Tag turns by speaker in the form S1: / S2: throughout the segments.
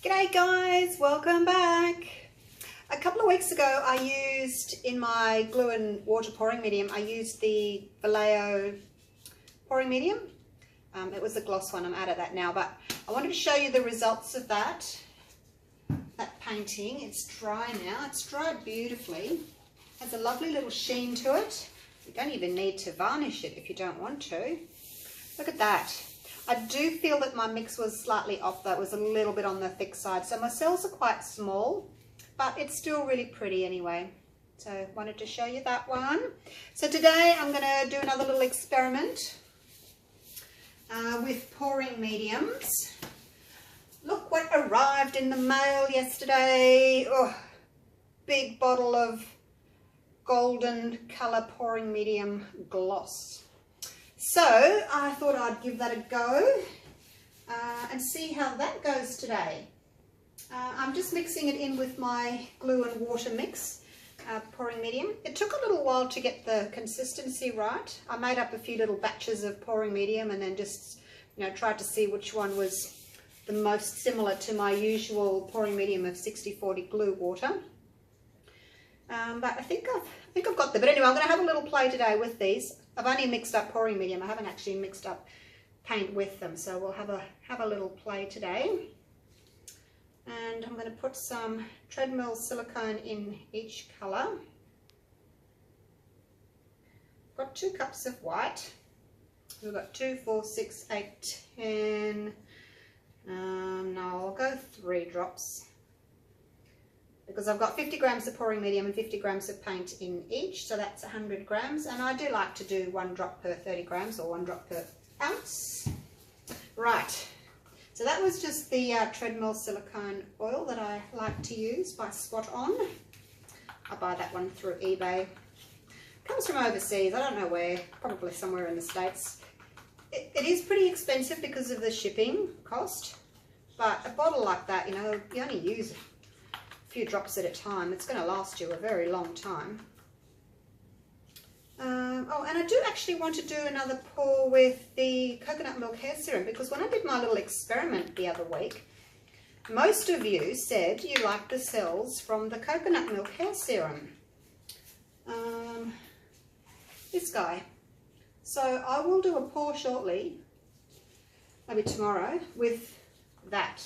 S1: G'day guys, welcome back. A couple of weeks ago I used, in my glue and water pouring medium, I used the Vallejo pouring medium. It was a gloss one, I'm out of that now, but I wanted to show you the results of that painting. It's dry now, it's dried beautifully. Has a lovely little sheen to it. You don't even need to varnish it if you don't want to. Look at that. I do feel that my mix was slightly off though. It was a little bit on the thick side. So my cells are quite small, but it's still really pretty anyway. So wanted to show you that one. So today I'm going to do another little experiment with pouring mediums. Look what arrived in the mail yesterday. Oh, big bottle of golden colour pouring medium gloss. So I thought I'd give that a go and see how that goes today. I'm just mixing it in with my glue and water mix, pouring medium. It took a little while to get the consistency right. I made up a few little batches of pouring medium and then just, tried to see which one was the most similar to my usual pouring medium of 60-40 glue water. But I think I've got them. But anyway, I'm going to have a little play today with these. I've only mixed up pouring medium. I haven't actually mixed up paint with them. So we'll have a little play today. And I'm going to put some treadmill silicone in each colour. Got 2 cups of white. We've got 2, 4, 6, 8, 10. No, I'll go 3 drops. Because I've got 50 grams of pouring medium and 50 grams of paint in each, so that's 100 grams. And I do like to do 1 drop per 30 grams or 1 drop per ounce. Right, so that was just the treadmill silicone oil that I like to use by Spot On. I buy that one through eBay. Comes from overseas, I don't know where, probably somewhere in the States. It is pretty expensive because of the shipping cost, but a bottle like that, you only use it few drops at a time. It's going to last you a very long time. Oh, and I do actually want to do another pour with the coconut milk hair serum, because when I did my little experiment the other week, most of you said you liked the cells from the coconut milk hair serum. This guy. So I will do a pour shortly, maybe tomorrow, with that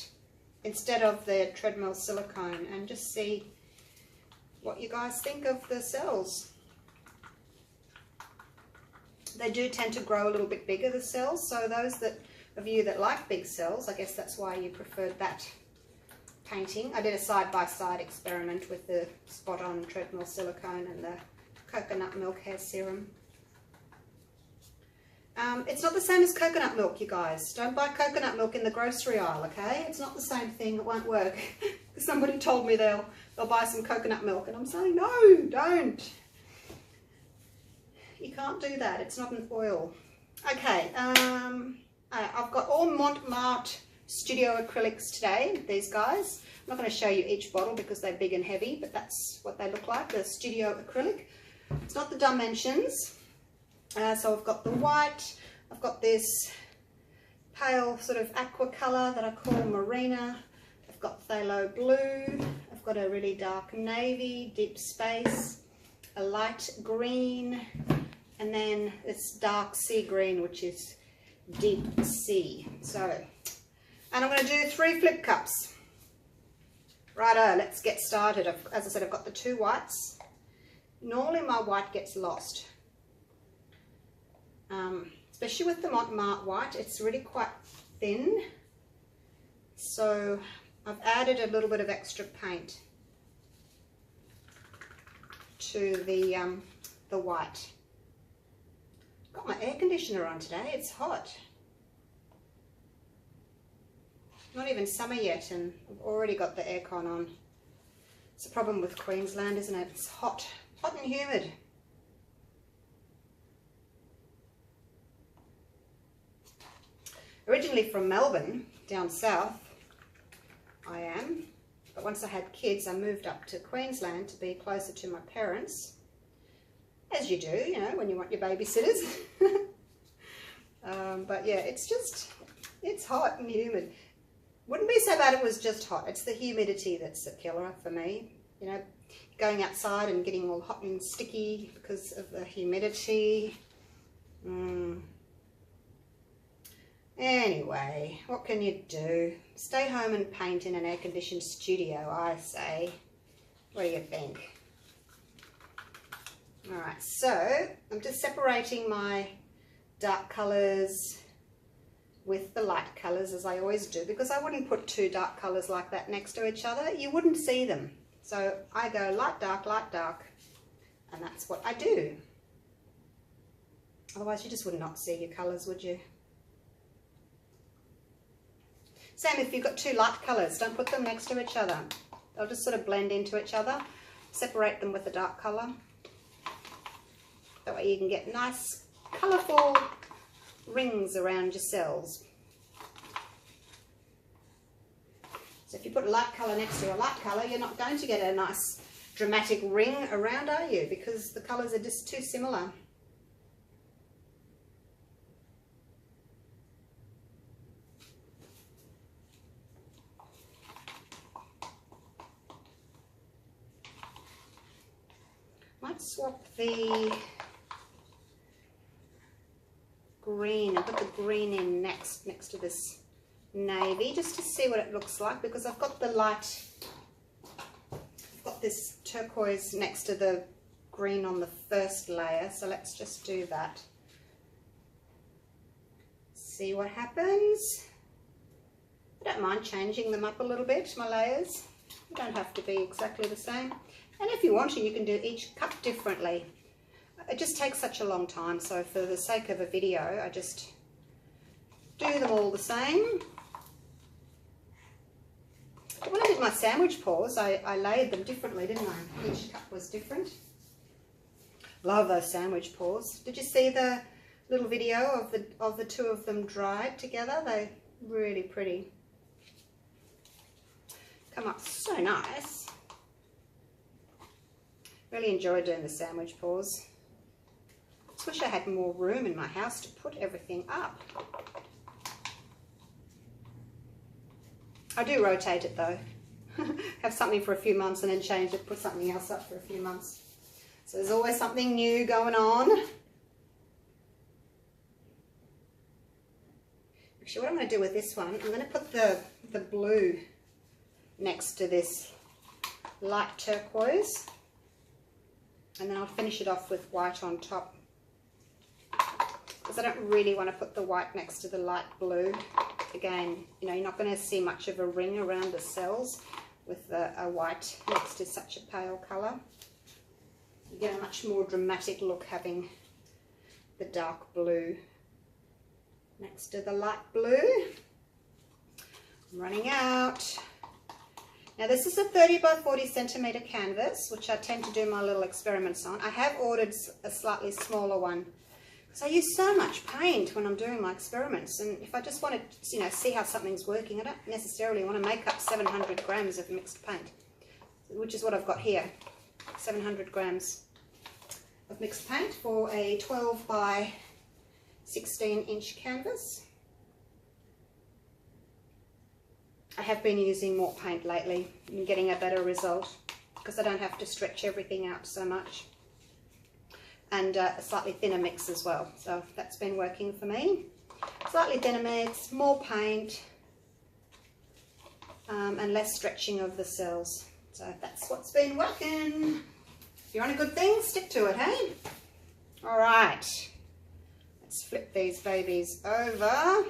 S1: instead of the treadmill silicone, and just see what you guys think of the cells. They do tend to grow a little bit bigger, the cells, so those of you that like big cells, I guess that's why you preferred that painting. I did a side-by-side experiment with the Spot On treadmill silicone and the coconut milk hair serum. It's not the same as coconut milk, you guys. Don't buy coconut milk in the grocery aisle, okay? It's not the same thing. It won't work. Somebody told me they'll buy some coconut milk, and I'm saying, no, don't. You can't do that. It's not an oil. Okay, I've got all Montmartre Studio acrylics today, these guys. I'm not going to show you each bottle because they're big and heavy, but that's what they look like, the Studio acrylic. It's not the Dimensions. So I've got the white, I've got this pale sort of aqua colour that I call Marina, I've got phthalo blue, I've got a really dark navy, deep space, a light green, and then this dark sea green, which is deep sea. So, and I'm going to do 3 flip cups. Righto, let's get started. As I said, I've got the 2 whites. Normally my white gets lost. Especially with the Montmartre white, it's really quite thin, so I've added a little bit of extra paint to the white. Got my air conditioner on today, it's hot. Not even summer yet and I've already got the aircon on. It's a problem with Queensland, isn't it? It's hot and humid. Originally from Melbourne, down south, I am, but once I had kids I moved up to Queensland to be closer to my parents, as you do, when you want your babysitters. But yeah, it's hot and humid. Wouldn't be so bad if it was just hot. It's the humidity that's the killer for me. You know, going outside and getting all hot and sticky because of the humidity. Anyway, what can you do? Stay home and paint in an air-conditioned studio, I say. What do you think? Alright, so I'm just separating my dark colours with the light colours as I always do, because I wouldn't put two dark colours like that next to each other. You wouldn't see them. So I go light, dark, and that's what I do. Otherwise you just would not see your colours, would you? Same if you've got two light colours, don't put them next to each other. They'll just sort of blend into each other. Separate them with a dark colour. That way you can get nice, colourful rings around your cells. So if you put a light colour next to a light colour, you're not going to get a nice dramatic ring around, are you? Because the colours are just too similar. Might swap the green and put the green in next to this navy, just to see what it looks like, because I've got the light, I've got this turquoise next to the green on the first layer, so let's just do that. See what happens. I don't mind changing them up a little bit, my layers. They don't have to be exactly the same. And if you want to, you can do each cup differently. It just takes such a long time, so for the sake of a video, I just do them all the same. When I did my sandwich pours, I layered them differently, didn't I? Each cup was different. Love those sandwich pours. Did you see the little video of the two of them dried together? They're really pretty. Come up so nice. Really enjoy doing the sandwich pours. Just wish I had more room in my house to put everything up. I do rotate it though. Have something for a few months and then change it, put something else up for a few months. So there's always something new going on. Actually, what I'm going to do with this one, I'm going to put the blue next to this light turquoise. And then I'll finish it off with white on top, because I don't really want to put the white next to the light blue. Again, you know, you're not going to see much of a ring around the cells with a white next to such a pale colour. You get a much more dramatic look having the dark blue next to the light blue. I'm running out. Now this is a 30 by 40 centimetre canvas, which I tend to do my little experiments on. I have ordered a slightly smaller one, because I use so much paint when I'm doing my experiments, and if I just want to, you know, see how something's working, I don't necessarily want to make up 700 grams of mixed paint, which is what I've got here, 700 grams of mixed paint for a 12 by 16 inch canvas. I have been using more paint lately and getting a better result, because I don't have to stretch everything out so much. And a slightly thinner mix as well, so that's been working for me. Slightly thinner mix, more paint, and less stretching of the cells. So that's what's been working. If you're on a good thing, stick to it, hey? All right, let's flip these babies over.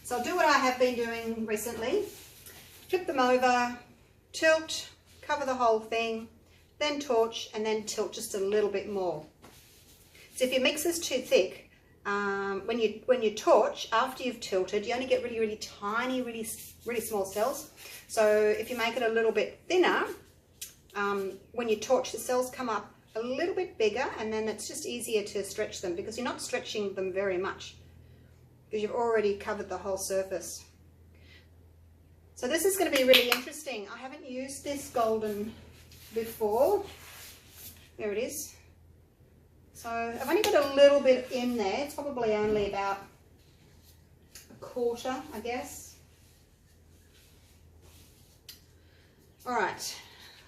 S1: So I'll do what I have been doing recently. Flip them over, tilt, cover the whole thing, then torch, and then tilt just a little bit more. So if your mix is too thick, when you torch, after you've tilted, you only get really, really tiny, really small cells. So if you make it a little bit thinner, when you torch, the cells come up a little bit bigger, and then it's just easier to stretch them, because you're not stretching them very much, because you've already covered the whole surface. So this is going to be really interesting. I haven't used this golden before. There it is. So I've only got a little bit in there. It's probably only about a quarter, I guess. All right,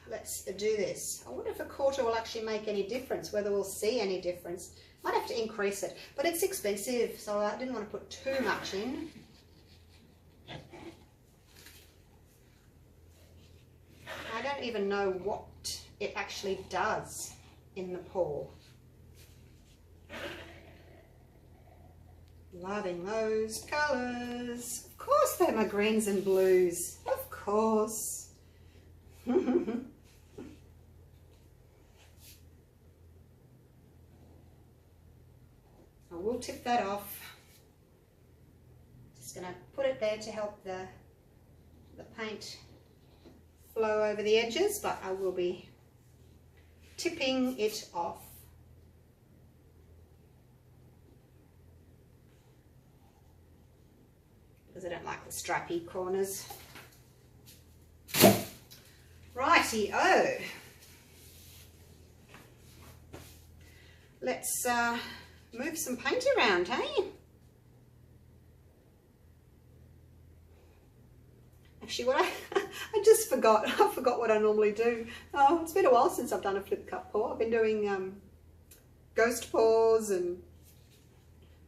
S1: let's do this. I wonder if a quarter will actually make any difference, whether we'll see any difference. Might have to increase it, but it's expensive, so I didn't want to put too much in. I don't even know what it actually does in the pore. Loving those colours. Of course they're my greens and blues. Of course. I will tip that off. Just going to put it there to help the paint flow over the edges, but I will be tipping it off. Because I don't like the strappy corners. Righty-o. Let's move some paint around, hey? Actually, what I just forgot. I forgot what I normally do. Oh, it's been a while since I've done a flip cup pour. I've been doing ghost pours and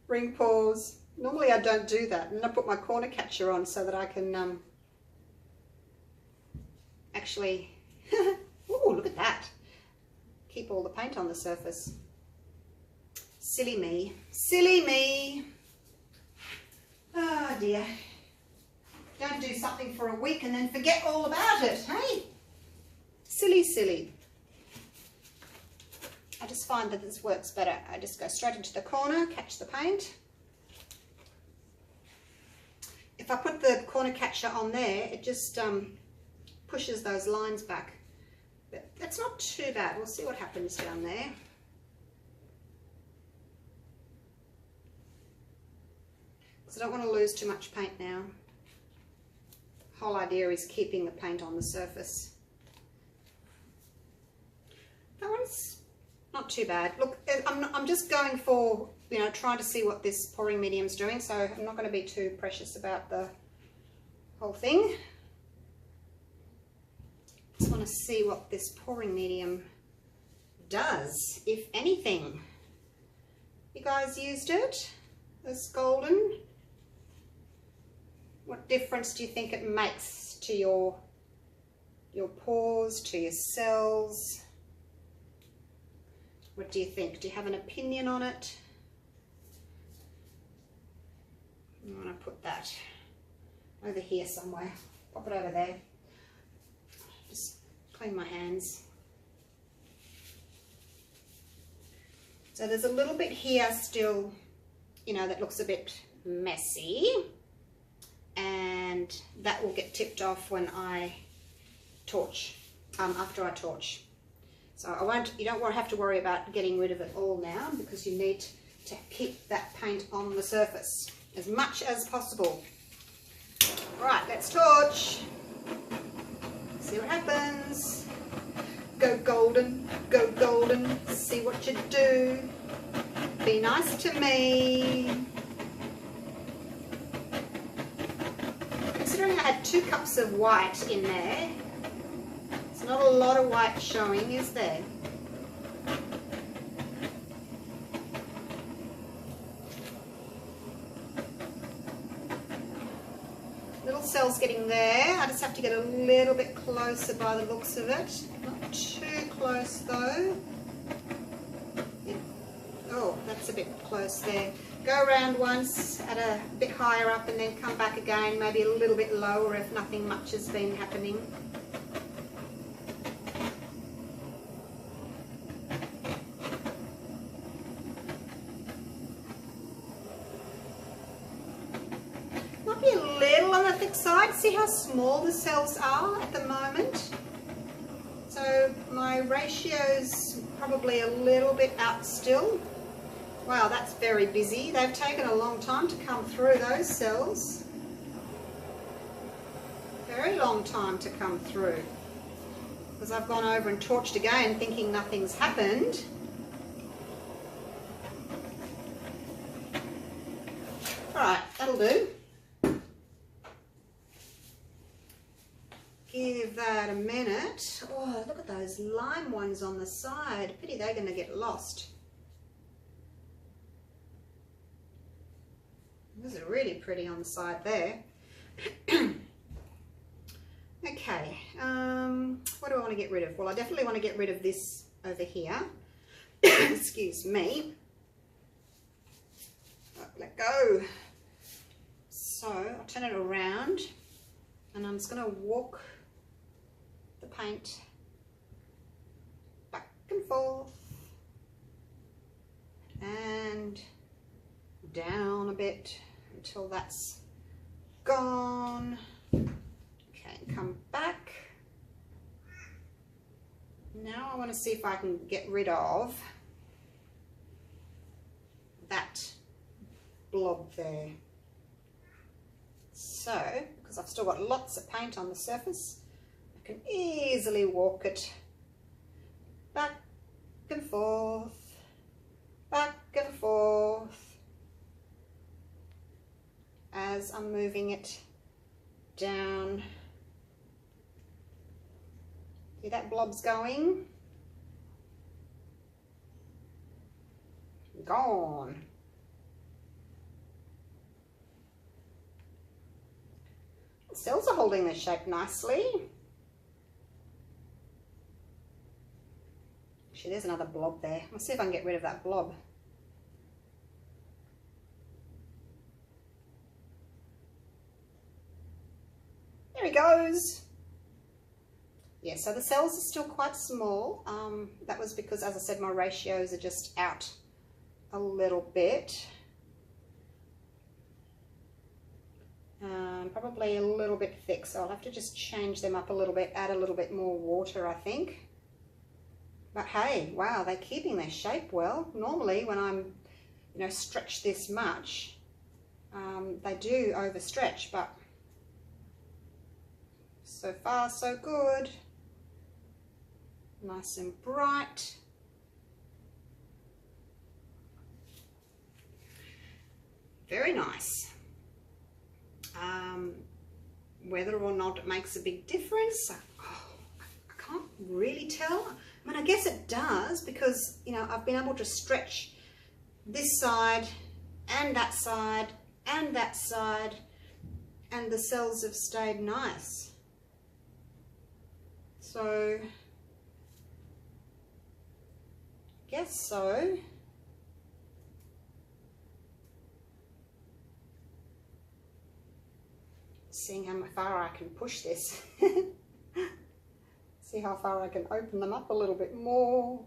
S1: ring pours. Normally I don't do that, and I put my corner catcher on so that I can actually, ooh, look at that, keep all the paint on the surface. Silly me, silly me. Oh dear. Don't do something for a week and then forget all about it, hey? Silly, silly. I just find that this works better. I just go straight into the corner, catch the paint. If I put the corner catcher on there, it just pushes those lines back. But that's not too bad. We'll see what happens down there. Because I don't want to lose too much paint now. The whole idea is keeping the paint on the surface. That one's not too bad. Look, I'm just going for, you know, trying to see what this pouring medium's doing, so I'm not going to be too precious about the whole thing. Just want to see what this pouring medium does, if anything. You guys used it? This golden? What difference do you think it makes to your pores, to your cells? What do you think? Do you have an opinion on it? I'm going to put that over here somewhere. Pop it over there. Just clean my hands. So there's a little bit here still, you know, that looks a bit messy. And that will get tipped off when I torch, after I torch. So you don't have to worry about getting rid of it all now, because you need to keep that paint on the surface as much as possible. Right, let's torch. See what happens. Go golden, see what you do. Be nice to me. Considering I had 2 cups of white in there, it's not a lot of white showing, is there? Little cell's getting there. I just have to get a little bit closer by the looks of it. Not too close though. Oh, that's a bit close there. Go around once at a bit higher up and then come back again, maybe a little bit lower if nothing much has been happening. Might be a little on the thick side. See how small the cells are at the moment? So my ratio's probably a little bit out still. Wow, that's very busy. They've taken a long time to come through, those cells. Very long time to come through. because I've gone over and torched again thinking nothing's happened. Alright, that'll do. Give that a minute. Oh, look at those lime ones on the side. Pity they're going to get lost. Those are really pretty on the side there. Okay, what do I want to get rid of? Well, I definitely want to get rid of this over here. Excuse me. Oh, let go. So I'll turn it around and I'm just going to walk the paint back and forth and down a bit until that's gone. Okay, come back. Now I want to see if I can get rid of that blob there. So, because I've still got lots of paint on the surface, I can easily walk it back and forth, back and forth, as I'm moving it down. See that blob's going? Gone. The cells are holding their shape nicely. Actually, there's another blob there. Let's see if I can get rid of that blob. There he goes. Yeah, so the cells are still quite small. That was because, as I said, my ratios are just out a little bit. Probably a little bit thick, so I'll have to just change them up a little bit, add a little bit more water, I think. But hey, wow, they're keeping their shape well. Normally when I'm, you know, stretch this much, they do overstretch, but so far so good. Nice and bright. Very nice. Whether or not it makes a big difference, I can't really tell. I mean, I guess it does, because, you know, I've been able to stretch this side and that side and that side, and the cells have stayed nice. So, I guess so. Seeing how far I can push this. See how far I can open them up a little bit more.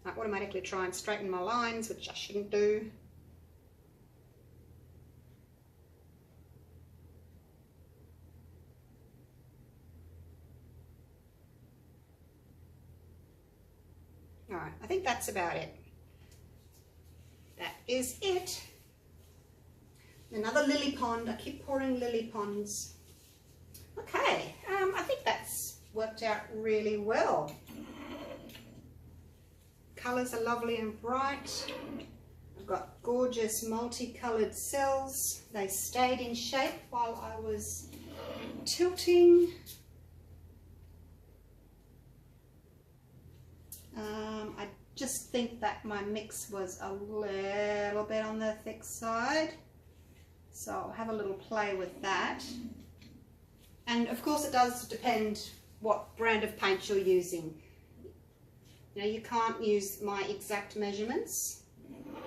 S1: I automatically try and straighten my lines, which I shouldn't do. Alright, I think that's about it. That is it. Another lily pond. I keep pouring lily ponds. Okay, I think that's worked out really well. Colours are lovely and bright. I've got gorgeous multicolored cells. They stayed in shape while I was tilting. I just think that my mix was a little bit on the thick side. So I'll have a little play with that. And of course it does depend what brand of paint you're using. You know, you can't use my exact measurements,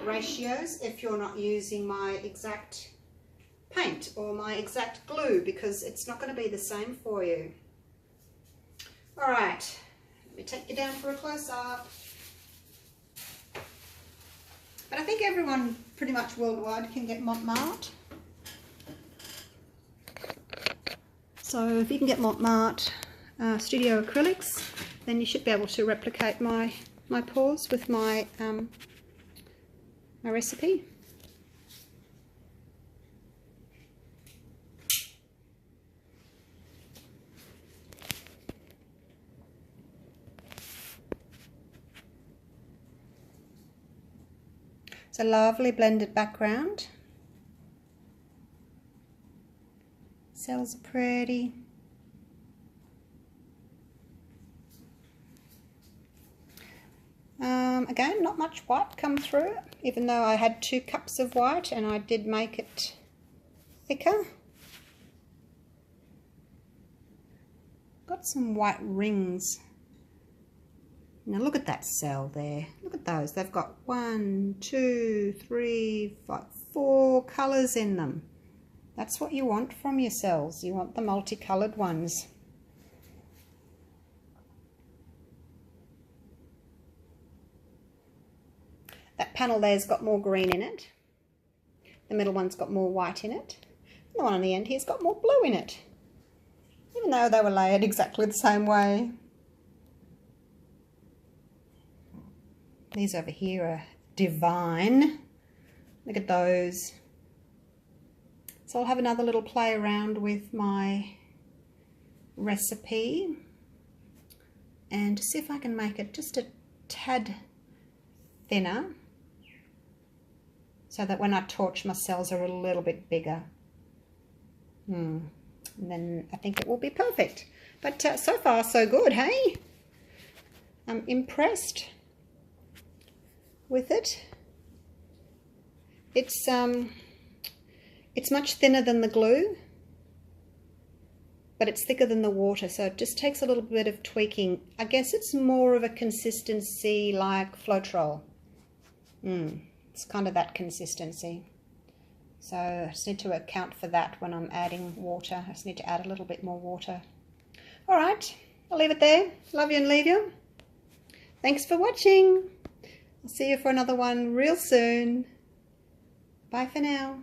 S1: ratios, if you're not using my exact paint or my exact glue, because it's not going to be the same for you. All right, let me take you down for a close-up. But I think everyone pretty much worldwide can get Montmartre. So if you can get Montmartre Studio Acrylics, then you should be able to replicate my pours with my my recipe. It's a lovely blended background. Cells are pretty. Again, not much white come through, even though I had 2 cups of white and I did make it thicker. Got some white rings. Now look at that cell there. Look at those. They've got 1, 2, 3, 4 colours in them. That's what you want from your cells. You want the multicoloured ones. That panel there's got more green in it. The middle one's got more white in it. And the one on the end here's got more blue in it. Even though they were layered exactly the same way. These over here are divine. Look at those. So I'll have another little play around with my recipe and see if I can make it just a tad thinner so that when I torch my cells are a little bit bigger. And then I think it will be perfect. But so far so good, hey? I'm impressed with it. It's much thinner than the glue, but it's thicker than the water, so it just takes a little bit of tweaking. I guess it's more of a consistency like Floetrol. It's kind of that consistency. So I just need to account for that when I'm adding water. I just need to add a little bit more water. All right, I'll leave it there. Love you and leave you. Thanks for watching. I'll see you for another one real soon. Bye for now.